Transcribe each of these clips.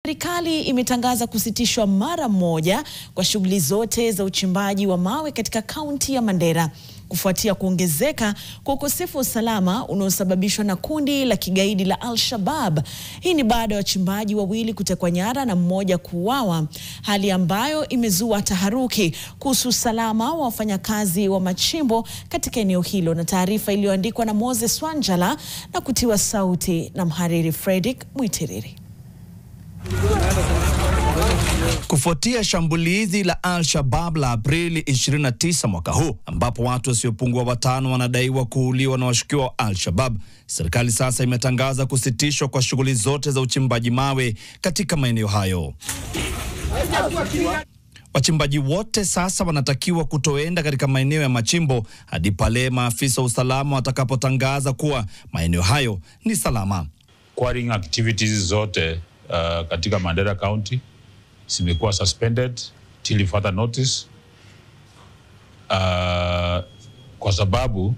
Serikali imetangaza kusitishwa mara moja kwa shughuli zote za uchimbaji wa mawe katika kaunti ya Mandera kufuatia kuongezeka kwa ukosefu wa usalama unaosababishwa na kundi la kigaidi la Al-Shabaab. Hii ni baada ya wachimbaji wawili kutekwa nyara na mmoja kuuawa, hali ambayo imezua taharuki kuhusu usalama wa wafanyakazi wa machimbo katika eneo hilo. Na taarifa iliyoandikwa na Moses Wanjala na kutiwa sauti na mhariri Fredrick Mwitiriri. Kufuatia shambulizi la Al-Shabaab la Aprili 29 mwaka huu, ambapo watu wasiopungua 5 wanadaiwa kuuliwa na washukiwa wa Al-Shabaab, serikali sasa imetangaza kusitishwa kwa shughuli zote za uchimbaji mawe katika maeneo hayo. Wachimbaji wote sasa wanatakiwa kutoenda katika maeneo ya machimbo hadi pale maafisa wa usalama watakapotangaza kuwa maeneo hayo ni salama. Quarrying activities zote katika Mandera County zimekuwa suspended till further notice kwa sababu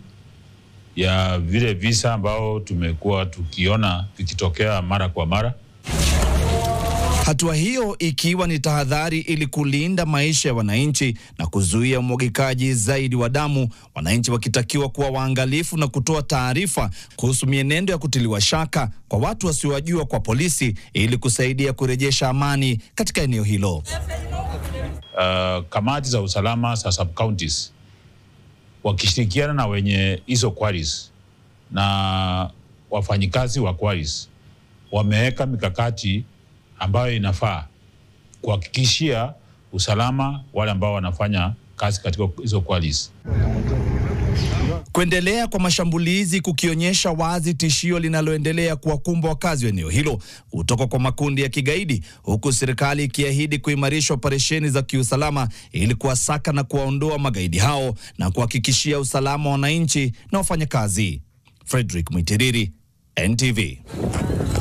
ya vile visa ambao tumekuwa tukiona vikitokea mara kwa mara. Hatua hiyo ikiwa ni tahadhari ili kulinda maisha ya wananchi na kuzuia umwagikaji zaidi wa damu, wananchi wakitakiwa kuwa waangalifu na kutoa taarifa kuhusu mienendo ya kutiliwa shaka kwa watu wasiowajua kwa polisi ili kusaidia kurejesha amani katika eneo hilo. Kamati za usalama za sub-counties wakishirikiana na wenye hizo quarries na wafanyikazi wa quarries wameweka mikakati ambayo inafaa kuhakikishia usalama wale ambao wanafanya kazi katika hizo quarries. Kuendelea kwa mashambulizi kukionyesha wazi tishio linaloendelea kuwakumba wakazi wa eneo hilo kutoka kwa makundi ya kigaidi, huku serikali ikiahidi kuimarisha operesheni za kiusalama ili kuwasaka na kuwaondoa magaidi hao na kuhakikishia usalama wa wananchi na wafanyakazi. Fredrick Mwitiriri, NTV.